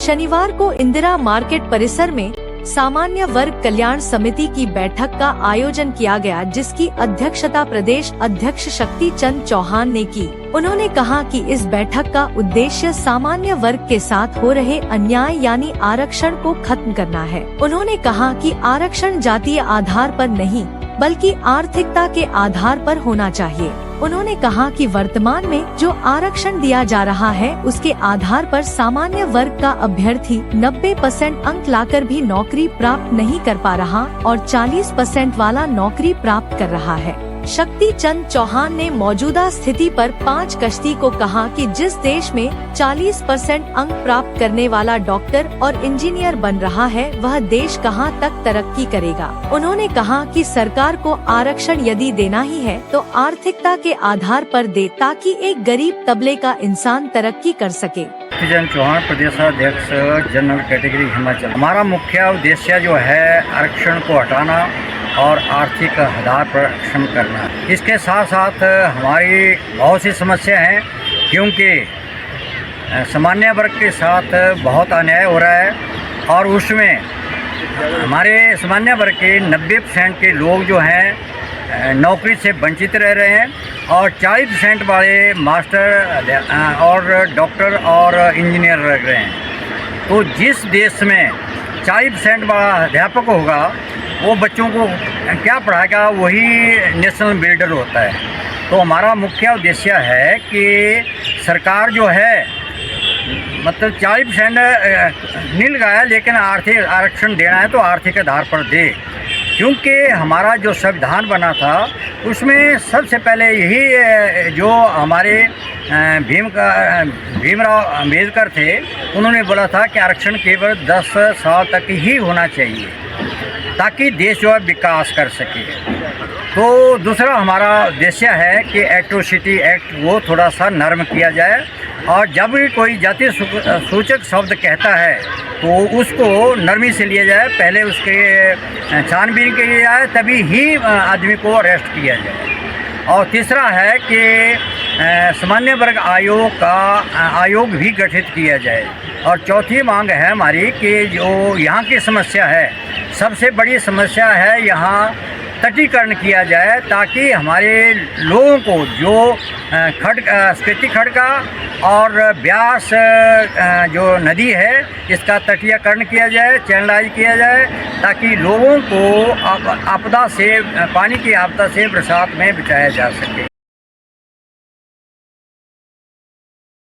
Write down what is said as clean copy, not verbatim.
शनिवार को इंदिरा मार्केट परिसर में सामान्य वर्ग कल्याण समिति की बैठक का आयोजन किया गया, जिसकी अध्यक्षता प्रदेश अध्यक्ष शक्ति चंद चौहान ने की। उन्होंने कहा कि इस बैठक का उद्देश्य सामान्य वर्ग के साथ हो रहे अन्याय यानी आरक्षण को खत्म करना है। उन्होंने कहा कि आरक्षण जातीय आधार पर नहीं बल्कि आर्थिकता के आधार पर होना चाहिए। उन्होंने कहा कि वर्तमान में जो आरक्षण दिया जा रहा है उसके आधार पर सामान्य वर्ग का अभ्यर्थी 90% अंक लाकर भी नौकरी प्राप्त नहीं कर पा रहा और 40% वाला नौकरी प्राप्त कर रहा है। शक्ति चंद चौहान ने मौजूदा स्थिति पर 5 कश्ती को कहा कि जिस देश में 40% अंक प्राप्त करने वाला डॉक्टर और इंजीनियर बन रहा है वह देश कहां तक तरक्की करेगा। उन्होंने कहा कि सरकार को आरक्षण यदि देना ही है तो आर्थिकता के आधार पर दे, ताकि एक गरीब तबले का इंसान तरक्की कर सके। चंद चौहान, प्रदेशाध्यक्ष जनरल कैटेगरी हिमाचल। हमारा मुख्य उद्देश्य जो है आरक्षण को हटाना और आर्थिक आधार पर आरक्षण करना। इसके साथ साथ हमारी बहुत सी समस्या हैं, क्योंकि सामान्य वर्ग के साथ बहुत अन्याय हो रहा है और उसमें हमारे सामान्य वर्ग के 90% के लोग जो हैं नौकरी से वंचित रह रहे हैं और 40% वाले मास्टर और डॉक्टर और इंजीनियर रह रहे हैं। तो जिस देश में 40% वाला अध्यापक होगा वो बच्चों को क्या पढ़ाएगा, वही नेशनल बिल्डर होता है। तो हमारा मुख्य उद्देश्य है कि सरकार जो है मतलब 40% नहीं लगाया, लेकिन आर्थिक आरक्षण देना है तो आर्थिक आधार पर दे, क्योंकि हमारा जो संविधान बना था उसमें सबसे पहले यही जो हमारे भीमराव अम्बेडकर थे उन्होंने बोला था कि आरक्षण केवल 10 साल तक ही होना चाहिए ताकि देश जो है विकास कर सके। तो दूसरा हमारा उद्देश्य है कि एट्रोसिटी एक्ट वो थोड़ा सा नरम किया जाए और जब भी कोई जातीय सूचक शब्द कहता है तो उसको नरमी से लिया जाए, पहले उसके छानबीन की जाए तभी ही आदमी को अरेस्ट किया जाए। और तीसरा है कि सामान्य वर्ग आयोग भी गठित किया जाए। और चौथी मांग है हमारी कि जो यहाँ की समस्या है, सबसे बड़ी समस्या है यहाँ तटीकरण किया जाए, ताकि हमारे लोगों को जो स्पीति खड़का और ब्यास जो नदी है इसका तटीयकरण किया जाए, चैनलाइज किया जाए, ताकि लोगों को आपदा से, पानी की आपदा से बरसात में बचाया जा सके।